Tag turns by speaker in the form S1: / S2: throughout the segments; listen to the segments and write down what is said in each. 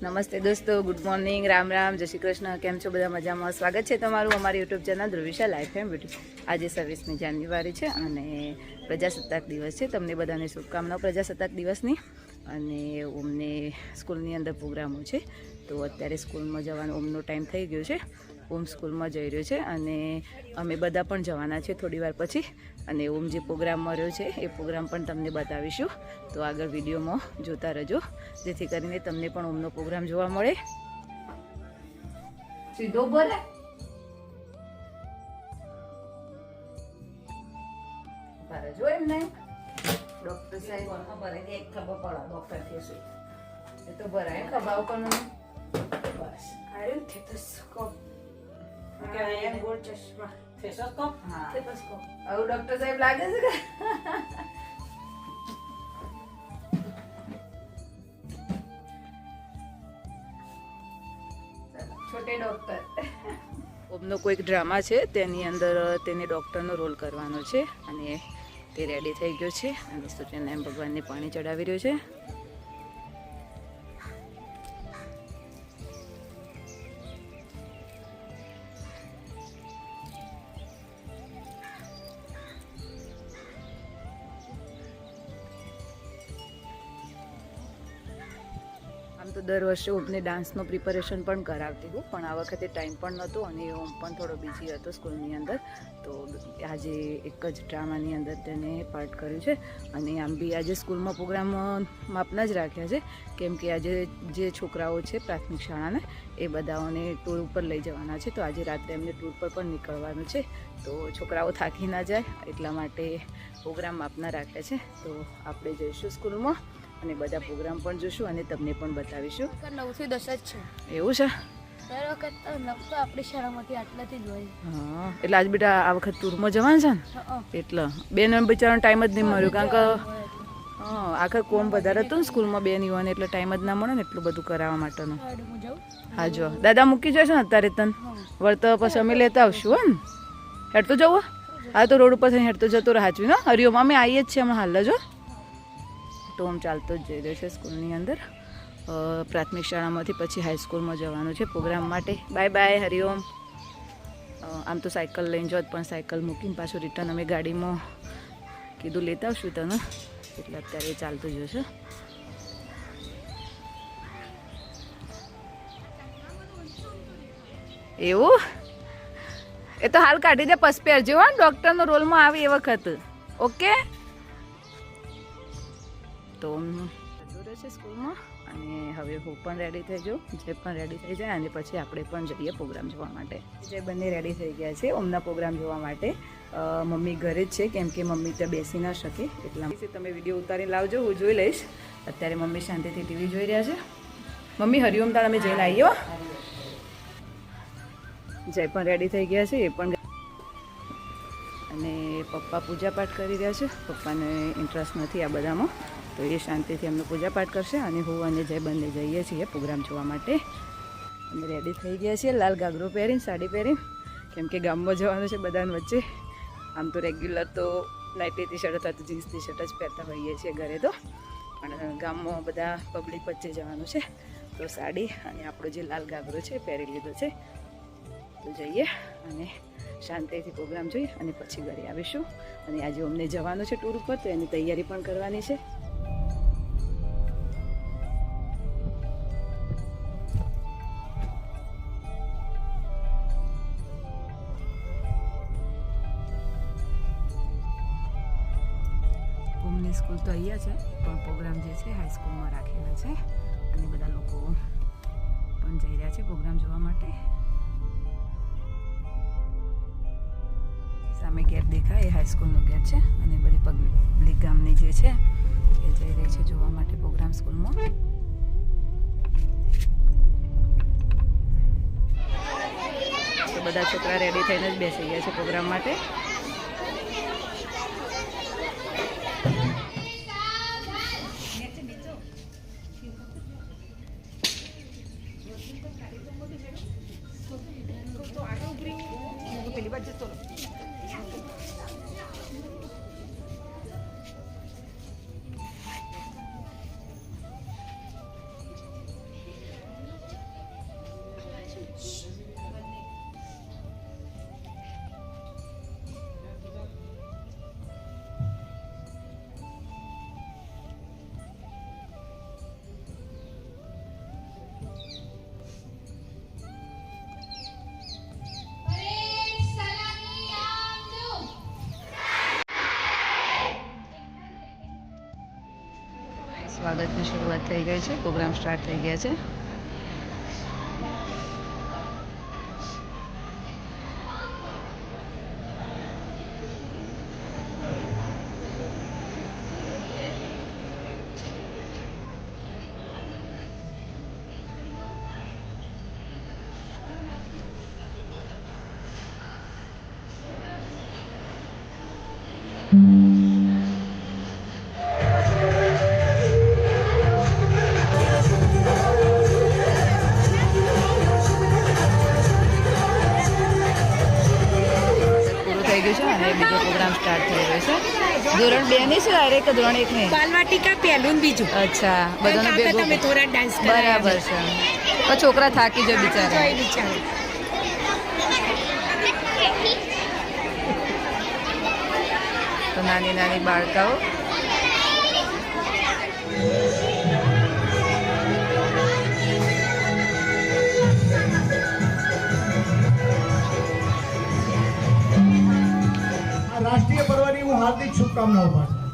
S1: નમસ્તે દોસ્તો, good morning, Ram Ram, જય શ્રી કૃષ્ણ. કેમ છો બધા? મજામાં? સ્વાગત છે તમારું અમારી YouTube channel Dhruvisha life and beauty. આજે 26મી જાન્યુઆરી છે અને પ્રજાસત્તાક દિવસ છે. તમને બધાને શુભકામનાઓ પ્રજાસત્તાક દિવસની. અને ઓમને સ્કૂલની અંદર પ્રોગ્રામો છે, તો અત્યારે સ્કૂલમાં જવાનો ઓમનો ટાઈમ થઈ ગયો છે. ઓમ સ્કૂલમાં જઈ રહ્યો છે અને અમે બધા પણ જવાના છે થોડી વાર પછી. અને ઓમ જે પ્રોગ્રામમાં રહ્યો છે એ પ્રોગ્રામ પણ તમને બતાવીશું, તો આગળ વિડીયોમાં જોતા રહેજો, જેથી કરીને તમને પણ ઓમનો પ્રોગ્રામ જોવા મળે. સીધો બોલે જો એમ નહીં ડોક્ટર સાહેબ ખબર એક ખબર પડે ડોક્ટર થશે એ તો ભરાય ખબર કોનું બસ આર્યું થેટોસ્કોપ ડોક્ટર સાહેબ લાગે છે કે છોટે ડોક્ટર. ઓમનો કોઈક ડ્રામા છે, તેની અંદર તેને ડોક્ટરનો રોલ કરવાનો છે અને તે રેડી થઈ ગયો છે અને સૂર્યનારાયણ ભગવાનને પાણી ચડાવી રહ્યો છે. આમ તો દર વર્ષે ઓમને ડાન્સનો પ્રિપરેશન પણ કરાવતી હું, પણ આ વખતે ટાઈમ પણ નહોતો અને ઓમ પણ થોડો બિઝી હતો સ્કૂલની અંદર, તો આજે એક જ ડ્રામાની અંદર તેને પાર્ટ કર્યું છે. અને આમ બી આજે સ્કૂલમાં પ્રોગ્રામ માપના જ રાખ્યા છે, કેમ કે આજે જે છોકરાઓ છે પ્રાથમિક શાળાને એ બધાઓને ટૂર ઉપર લઈ જવાના છે, તો આજે રાત્રે એમને ટૂર પર પણ નીકળવાનું છે, તો છોકરાઓ થાકી ના જાય એટલા માટે પ્રોગ્રામ માપના રાખ્યા છે. તો આપણે જઈશું સ્કૂલમાં અને બધા પ્રોગ્રામ પણ જોશું અને તમને પણ બતાવીશું.
S2: 9 થી 10 જ છે.
S1: એવું છે?
S2: દર વખત 9 તો આપણી શાળામાંથી આટલાથી જ હોય.
S1: હા, એટલે આજ બેટા આ વખત ટૂરમાં જવાનું છે ને, એટલે બેન બિચારાનો ટાઈમ જ નહીં મળ્યો, કારણ કે હા આખર કોમ વધારે હતું ને સ્કૂલમાં બેન યુવાને, એટલે ટાઈમ જ ના મળે ને એટલું બધું કરાવવા માટેનું. હા જો દાદા મૂકી જશે ને અત્યારે તને વળતો પછી અમે લેતા આવશું. હો ને હેડ તો જવું? હા તો રોડ ઉપર થઈને હેડ તો જતો હાચવી ને. હરિઓમ અમે આવીએ જ છીએ હમણાં હાલ જો. તો આમ ચાલતો જ જઈ રહ્યો છે સ્કૂલની અંદર. પ્રાથમિક શાળામાંથી પછી હાઈસ્કૂલમાં જવાનું છે પ્રોગ્રામ માટે. Bye bye, Hariom. આમ તો સાયકલ લઈને જોત, પણ સાયકલ મૂકીને પાછું રિટર્ન અમે ગાડીમાં કીધું લેતા આવશું તને, એટલે અત્યારે ચાલતું જ છે. એવું? એ તો હાલ કાઢી દે પછી પહેરજો હા, ડૉક્ટરનો રોલમાં આવે એ વખત. ઓકે? તો જોડે છે સ્કૂલમાં અને હવે હું પણ રેડી થઈ જાઉં, જે પણ રેડી થઈ જાય અને પછી આપણે પણ જઈએ પ્રોગ્રામ જોવા માટે. જે બંને રેડી થઈ ગયા છે ઓમના પ્રોગ્રામ જોવા માટે. મમ્મી ઘરે જ છે, કેમ કે મમ્મી ત્યાં બેસી ના શકે, એટલા તમે વિડીયો ઉતારી લાવજો, હું જોઈ લઈશ. અત્યારે મમ્મી શાંતિથી ટીવી જોઈ રહ્યા છે. મમ્મી હરિઓમ તાર અમે જઈને આવીએ. જય પણ રેડી થઈ ગયા છે, એ પણ. અને પપ્પા પૂજા પાઠ કરી રહ્યા છે. પપ્પાને ઇન્ટરેસ્ટ નથી આ બધામાં, તો એ શાંતિથી એમનો પૂજા પાઠ કરશે અને હું અને જય બંને જઈએ છીએ પ્રોગ્રામ જોવા માટે. અમે રેડી થઈ ગયા છીએ, લાલ ગાગરો પહેરીને, સાડી પહેરીને, કેમ કે ગામમાં જવાનું છે બધાને વચ્ચે. આમ તો રેગ્યુલર તો નાઇટી ટી શર્ટ અથવા તો જીન્સ ટી શર્ટ જ પહેરતા હોઈએ છીએ ઘરે તો, પણ ગામમાં બધા પબ્લિક વચ્ચે જવાનું છે, તો સાડી અને આપણો જે લાલ ગાગરો છે પહેરી લીધો છે. તો જઈએ અને શાંતિથી પ્રોગ્રામ જોઈએ અને પછી ઘરે આવીશું. અને આજે અમને જવાનું છે ટૂર ઉપર, તો એની તૈયારી પણ કરવાની છે. ઓમની સ્કૂલ તો અહીંયા છે, પણ પ્રોગ્રામ જે છે હાઈસ્કૂલમાં રાખેલા છે અને બધા લોકો પણ જઈ રહ્યા છે પ્રોગ્રામ જોવા માટે. સામે ગેટ દેખાય એ હાઈસ્કૂલનો ગેટ છે અને બધી પબ્લિક ગામની જે છે એ જઈ રહી છે જોવા માટે પ્રોગ્રામ સ્કૂલમાં. તો બધા છોકરા રેડી થઈને જ બેસી ગયા છે પ્રોગ્રામ માટે. પેલી બાજુ જતો શરબતની શરૂઆત થઈ ગઈ છે, પ્રોગ્રામ સ્ટાર્ટ થઈ ગયા છે. બીજો પ્રોગ્રામ સ્ટાર્ટ થઈ રહ્યો છે. ધોરણ 2 ની છે ડાયરેક્ટ ધોરણ 1 ની
S3: બાલવાટિકા પહેલું ને બીજું.
S1: અચ્છા, બધાનો
S3: તમે
S1: ભેગું
S3: થોડા ડાન્સ
S1: બરાબર છે. પણ છોકરા થાકી જાય બિચારા. તો નાની નાની બાળકાઓ
S4: રાષ્ટ્રીય પર્વની હું હાર્દિક શુભકામનાઓ પાઠવું.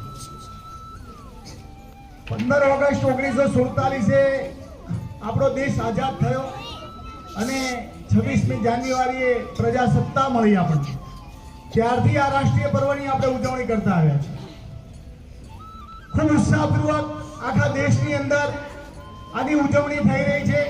S4: 15 ઓગસ્ટ 1947 આપણો દેશ આઝાદ થયો અને 26મી જાન્યુઆરીએ પ્રજાસત્તા મળી આપણને. ત્યારથી આ રાષ્ટ્રીય પર્વની આપણે ઉજવણી કરતા આવ્યા છીએ. ખૂબ ઉત્સાહપૂર્વક આખા દેશની અંદર આની ઉજવણી થઈ રહી છે.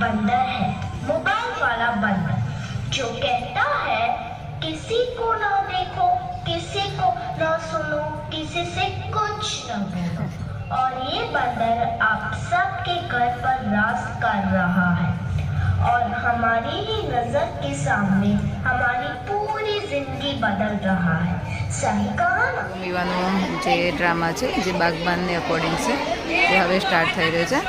S5: बंदर है मोबाइल वाला बंदर जो कहता है किसी को ना देखो, किसी को ना सुनो, किसी से कुछ ना बोलो, और ये बंदर आप सबके घर पर राज कर रहा है और हमारी ही नजर के सामने हमारी पूरी जिंदगी बदल रहा है. सही कहा ना?
S1: યુવાનો જે ડ્રામા છે જે બાગબાનને અકોર્ડિંગ છે એ હવે સ્ટાર્ટ થઈ રહ્યો છે.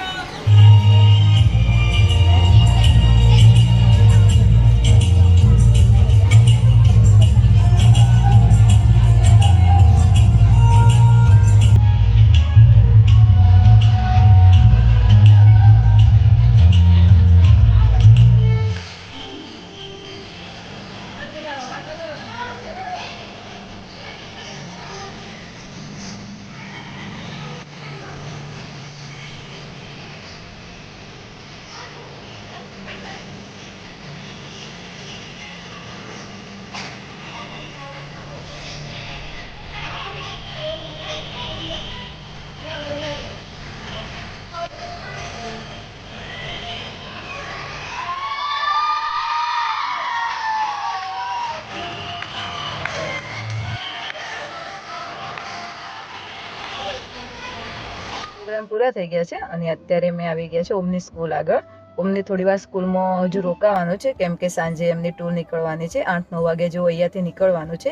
S1: પ્રોગ્રામ પૂરા થઈ ગયા છે અને અત્યારે મેં આવી ગયા છે ઓમની સ્કૂલ આગળ. ઓમની થોડી વાર સ્કૂલમાં હજુ રોકાવાનું છે કેમ કે સાંજે એમની ટૂર નીકળવાની છે. 8-9 વાગે જો અહીંયાથી નીકળવાનું છે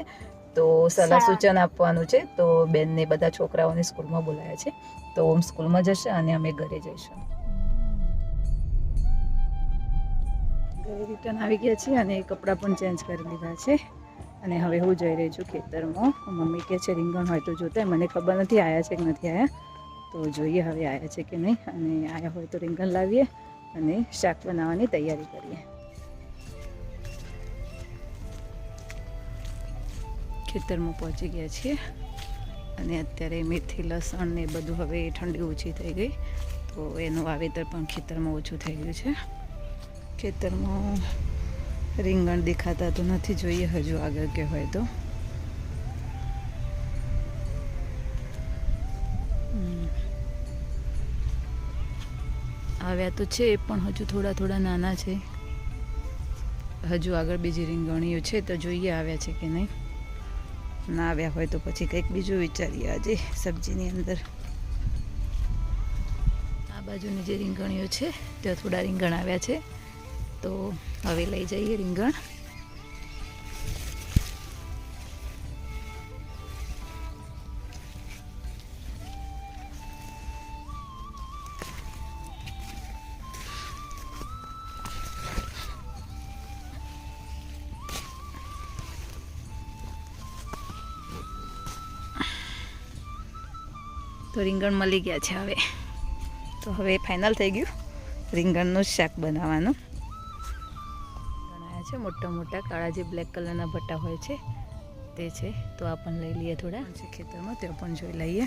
S1: તો સલાહ સૂચન આપવાનું છે. તો બેનને બધા છોકરાઓને સ્કૂલમાં બોલાયા છે તો ઓમ સ્કૂલમાં જશે અને અમે ઘરે જઈશું. ઘરે રિટર્ન આવી ગયા છીએ અને કપડાં પણ ચેન્જ કરી લીધા છે અને હવે હું જઈ રહી છું ખેતરમાં. મમ્મી કહે છે રીંગણ હોય તો જોતા, મને ખબર નથી આવ્યા છે કે નથી આવ્યા, તો જોઈએ હવે આવ્યા છે કે નહીં, અને આવ્યા હોય તો રીંગણ લાવીએ અને શાક બનાવવાની તૈયારી કરીએ. ખેતરમાં પહોંચી ગયા છીએ અને અત્યારે મેથી લસણ ને બધું હવે ઠંડી ઓછી થઈ ગઈ તો એનું વાવેતર પણ ખેતરમાં ઓછું થઈ ગયું છે. ખેતરમાં રીંગણ દેખાતા તો નથી, જોઈએ હજુ આગળ કે હોય તો. આવ્યા તો છે પણ હજુ થોડા થોડા નાના છે. હજુ આગળ બીજી રીંગણીઓ છે તો જોઈએ આવ્યા છે કે નહીં. ના આવ્યા હોય તો પછી કંઈક બીજું વિચારીએ આજે સબ્જીની અંદર. આ બાજુની જે રીંગણીઓ છે ત્યાં થોડા રીંગણ આવ્યા છે તો હવે લઈ જઈએ રીંગણ. તો રીંગણ મળી ગયા છે હવે. તો હવે ફાઇનલ થઈ ગયું રીંગણનું શાક બનાવવાનું. બનાવ્યા છે મોટા મોટા કાળા જે બ્લેક કલરના ભટ્ટા હોય છે તે છે. તો આ પણ લઈ લઈએ થોડા છે ખેતરમાં, તે પણ જોઈ લઈએ.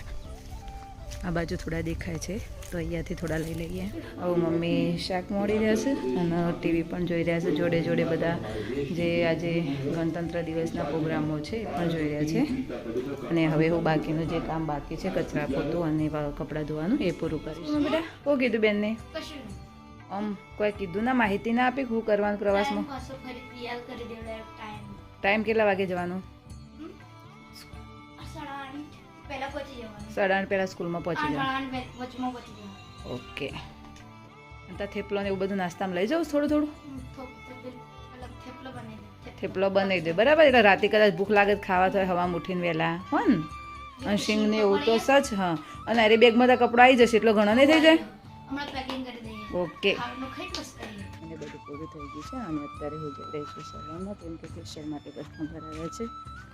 S1: આ બાજુ થોડા દેખાય છે તો અહીંયાથી થોડા લઈ લઈએ. હવે મમ્મી શાક મોડી રહ્યા છે અને ટીવી પણ જોઈ રહ્યા છે. જોડે જોડે બધા જે આજે ગણતંત્ર દિવસના પ્રોગ્રામો છે એ પણ જોઈ રહ્યા છે. અને હવે હું બાકીનું જે કામ બાકી છે કચરા પોતું અને કપડાં ધોવાનું એ પૂરું કરીશ. બેટા શું કીધું બેનને?
S2: કશું
S1: આમ કોઈ કીધું ના, માહિતી ના આપી શું કરવાનું પ્રવાસમાં?
S2: પાછો ફરી તૈયાર કરી દેવડાય ટાઈમ.
S1: ટાઈમ કેટલા વાગે જવાનું?
S2: 8:30 પહેલા પહોંચી જવાનું.
S1: 8:30 પહેલાં સ્કૂલમાં પહોંચી જવાનું.
S2: 8:30 વચમાં પહોંચી જવાનું.
S1: ઓકે. અને ત્યાં થેપલો ને એવું બધું નાસ્તામાં લઈ જાઉં થોડું થોડું?
S2: થેપલો બનાવી દે.
S1: થેપલો બનાવી દે બરાબર. એટલે રાતે કદાચ ભૂખ લાગે તો ખાવા તો હવા ઉઠીને વહેલા હો ને. અને શીંગ ને એવું તો સચ. હા અને અરે બેગમાં તો કપડાં આવી જશે એટલો ઘણો નહીં થઈ જાય?
S2: હમણાં પેકિંગ કરી દઈએ.
S1: ઓકે.
S2: ખાવાનું ખાઈ બસ કરીએ.
S1: અને બધું પૂરું થઈ ગયું છે અને અત્યારે હું જઈ રહી છું સલૂનમાં કેમ કે ફેશિયલ માટે કસ્ટમર આવ્યા છે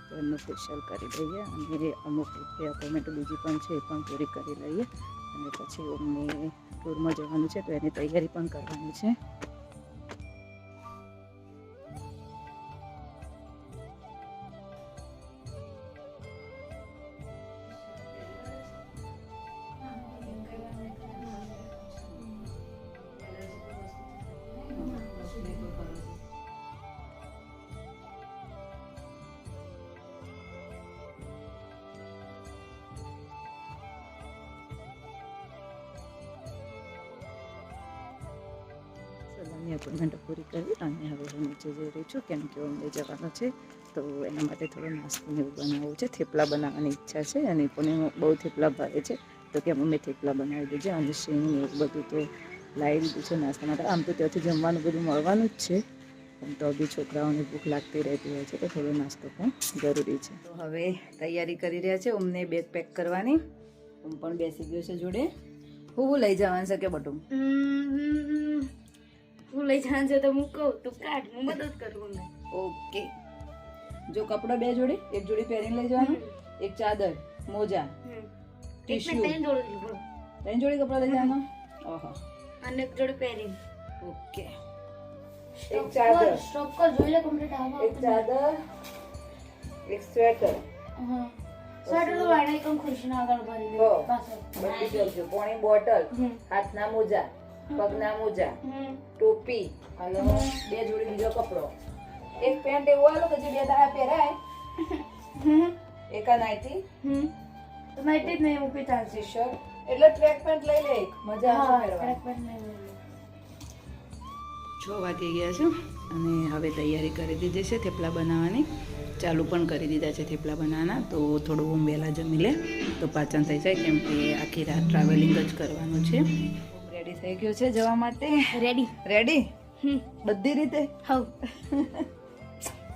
S1: તો એમનું ફેશિયલ કરી દઈએ અને અમુક અપોઇન્ટમેન્ટ બીજી પણ છે એ પણ પૂરી કરી લઈએ અને પછી અમને ટૂરમાં જવાનું છે તો એની તૈયારી પણ કરવાની છે. સલૂનની અપોઇન્ટમેન્ટ પૂરી કરી અને હવે હું નીચે જઈ રહી છું કેમ કે અમને જવાનું છે તો એના માટે થોડો નાસ્તો ને એવું બનાવવું છે. થેપલા બનાવવાની ઈચ્છા છે અને પણ બહુ થેપલા ભાવે છે તો કે મમ્મી થેપલા બનાવી દેજે અને શીંગ ને એવું બધું તો લાવી દીધું છે નાસ્તા માટે. આમ તો ત્યાંથી જમવાનું બધું મળવાનું જ છે પણ તો બી છોકરાઓને ભૂખ લાગતી રહેતી હોય છે તો થોડો નાસ્તો પણ જરૂરી છે. તો હવે તૈયારી કરી રહ્યા છે અમને બેગ પેક કરવાની. હું પણ બેસી ગયો છે જોડે. હું લઈ જવાનું છે કે બધું?
S2: હું લઈ જવાનું છે તો હું કહું તું કાઢ, હું મદદ કરું ને.
S1: ઓકે. જો કપડાં બે જોડી, એક જોડી પહેરીને લઈ જવાનું, એક ચાદર, મોજા, ટીશ્યુ, 3 જોડી કપડાં લઈ જવાના. ઓહો.
S2: અને એક જોડે પહેરીને.
S1: ઓકે. એક ચાદર,
S2: સ્ટોકર જોઈ લે કમ્પ્લીટ આવો.
S1: એક ચાદર, એક સ્વેટર.
S2: હા. સ્વેટર તો વાળા એકમ ખુરશીના આગળ ભરી દે.
S1: હો.
S2: પાછળ.
S1: બધી જોડજો. પાણી બોટલ, હાથના મોજા, પગના મોજા, ટોપી અને 2 જોડી બીજો કપડો. એક પેન્ટ એવું આલો કે જે 2 દાડા પહેરાય. એક આ નાઈટી.
S2: તો નાઈટી જ નહીં મૂકી ચાલશે.
S1: ટી-શર્ટ એટલે ટ્રેક પેન્ટ લઈ લે. મજા આવશે પહેરવાની. 6 વાગી ગયા છે અને હવે તૈયારી કરી દીધી છે થેપલા બનાવવાની. ચાલુ પણ કરી દીધા છે થેપલા બનાવવાના તો થોડું ઊંઘ વહેલા જમી લે તો પાચન થઈ જાય કેમ કે આખી રાત ટ્રાવેલિંગ જ કરવાનું છે. રેડી થઈ ગયો છે જવા માટે?
S2: રેડી.
S1: રેડી બધી રીતે?
S2: હવ.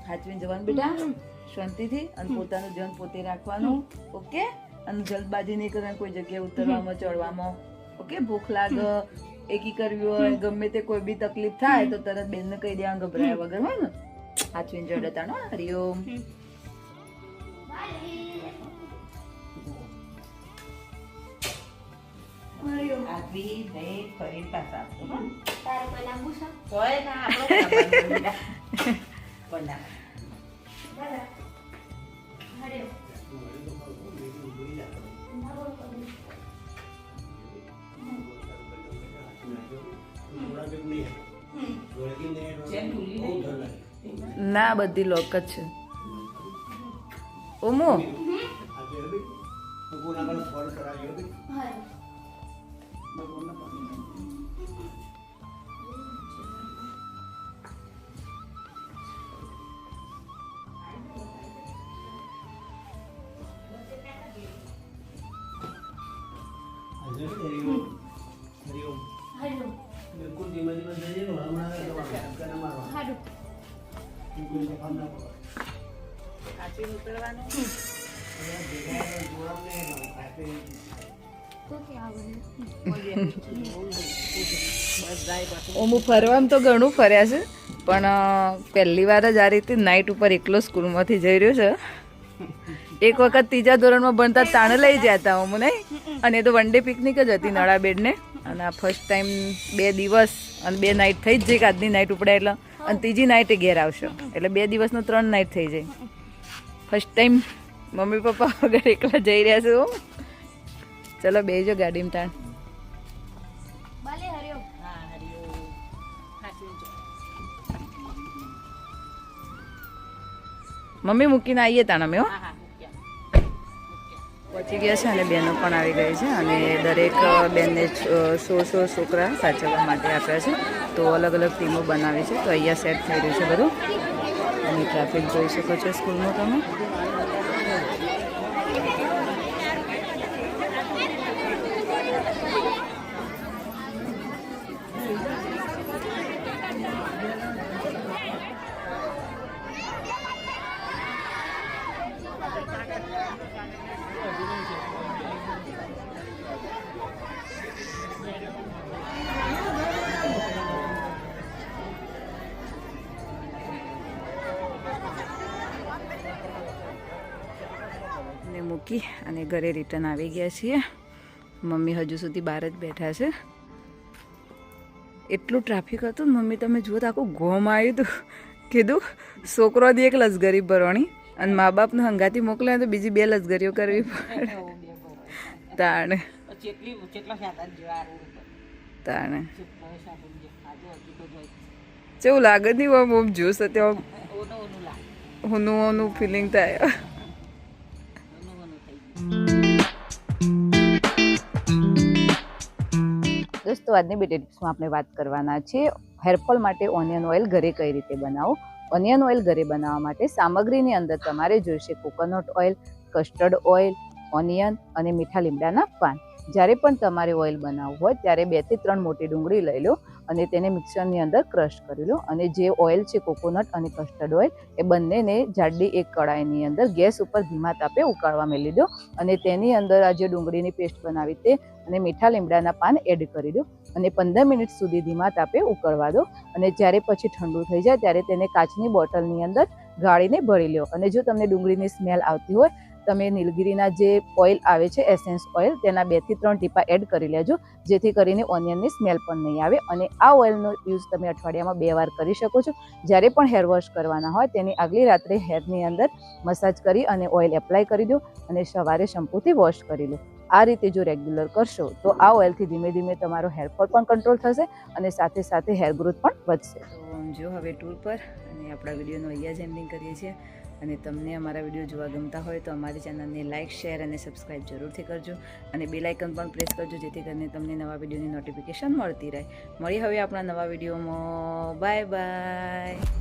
S1: હાચવીને જવાનું બેટા શાંતિથી અને પોતાનું ધ્યાન પોતે રાખવાનું. ઓકે. અને જલ્દબાજી નહીં કરવાની કોઈ જગ્યાએ ઉતરવામાં ચડવામાં. ઓકે. ભૂખ લાગે એકી કરવી હોય ગમે તે કોઈ બી તકલીફ થાય તો તરત બેનને કહી દેવાનું ગભરાયા વગર હોય ને. હાચવીને જોડે. હરિઓમ. આવી દઈ ફરી પાછા આવતો.
S2: તારે કોઈ લાંબુ છે?
S1: હોય ના આપણો બના. ના બધી લોક જ છે. ઓમો
S2: હારું હારું તો કે આવડે
S1: હું ફરવામાં તો ઘણું ફર્યા છે, પણ પહેલી વાર જ આ રીતે નાઇટ ઉપર એકલો સ્કૂલમાંથી જઈ રહ્યો છે. એક વખત ત્રીજા ધોરણમાં ભણતા તાણે લઈ જતા હું નહીં, અને એ તો વન ડે પિકનિક જ હતી નળાબેડને. અને આ ફર્સ્ટ ટાઈમ 2 દિવસ અને 2 નાઇટ થઈ જ જાય કે આજની નાઇટ ઉપડે એટલે, અને ત્રીજી નાઇટે ઘેર આવશો એટલે 2 દિવસનો 3 નાઇટ થઈ જાય. ફર્સ્ટ ટાઈમ મમ્મી પપ્પા વગર એકલા જઈ રહ્યા છે હું. ચલો બેસજો ગાડીમાં તાણ.
S2: બાલે હરિયો
S1: મમ્મી મૂકીને આવીએ તાણ અમે. હો પહોંચી ગયા છે અને બહેનો પણ આવી ગઈ છે, અને દરેક બેનને 100 છોકરા સાચવવા માટે આપ્યા છે. તો અલગ અલગ ટીમો બનાવી છે. તો અહીંયા સેટ થઈ રહ્યું છે બધું, અને ટ્રાફિક જોઈ શકો છો સ્કૂલમાં તમે. મૂકી અને ઘરે રિટર્ન આવી ગયા છીએ. મમ્મી હજુ સુધી બહાર જ બેઠા છે. એટલું ટ્રાફિક હતું ને મમ્મી તમે જુઓ તો આખું ગોમ આવ્યું હતું. કીધું છોકરો દી એક લસગરી ભરવાની, અને મા બાપને હંગાથી મોકલે તો બીજી 2 લસગરીઓ કરવી પડે. તાણે તાણે કેવું લાગે નહીં આમ જોશ ત્યાં હોનું ફિલિંગ થાય. દોસ્તો આજની બે ટિપ્સમાં આપણે વાત કરવાના છે હેરફોલ માટે ઓનિયન ઓઇલ ઘરે કઈ રીતે બનાવો. ઓનિયન ઓઇલ ઘરે બનાવવા માટે સામગ્રીની અંદર તમારે જોઈશે coconut oil, custard oil, onion અને મીઠા લીમડાના પાન. જ્યારે પણ તમારે ઓઇલ બનાવવું હોય ત્યારે 2 થી 3 મોટી ડુંગળી લઈ લો અને તેને મિક્સરની અંદર ક્રશ કરી લો. અને જે ઓઇલ છે કોકોનટ અને કસ્ટર્ડ ઓઇલ એ બંનેને જાડી એક કડાઈની અંદર ગેસ ઉપર ધીમા તાપે ઉકાળવા મેલી દો. અને તેની અંદર આ જે ડુંગળીની પેસ્ટ બનાવી તે અને મીઠા લીમડાના પાન એડ કરી દો અને 15 મિનિટ સુધી ધીમા તાપે ઉકળવા દો. અને જ્યારે પછી ઠંડુ થઈ જાય ત્યારે તેને કાચની બોટલની અંદર ગાળીને ભરી લો. અને જો તમને ડુંગળીની સ્મેલ આવતી હોય તમે નીલગીરીના જે ઓઇલ આવે છે એસેન્સ ઓઇલ તેના 2 થી 3 ટીપા એડ કરી લેજો, જેથી કરીને ઓનિયનની સ્મેલ પણ નહીં આવે. અને આ ઓઇલનો યુઝ તમે અઠવાડિયામાં 2 વાર કરી શકો છો. જ્યારે પણ હેર વોશ કરવાના હોય તેની આગલી રાત્રે હેરની અંદર મસાજ કરી અને ઓઇલ એપ્લાય કરી દો અને સવારે શેમ્પૂથી વોશ કરી લો. આ રીતે જો રેગ્યુલર કરશો તો આ ઓઇલથી ધીમે ધીમે તમારો હેરફોલ પણ કંટ્રોલ થશે અને સાથે સાથે હેર ગ્રોથ પણ વધશે. તો જો હવે ટૂર પર અને આપણા વિડીયોનો અહીંયા જ એન્ડિંગ કરીએ છીએ. અને તમને અમારા વિડીયો જોવા ગમતા હોય તો અમારી ચેનલને લાઇક, શેર અને સબસ્ક્રાઈબ જરૂરથી કરજો. અને બેલ આઇકન પણ પ્રેસ કરજો, જેથી કરીને તમને નવા વિડીયોની નોટિફિકેશન મળતી રહે. મળી હવે આપણા નવા વિડીયોમાં. Bye bye.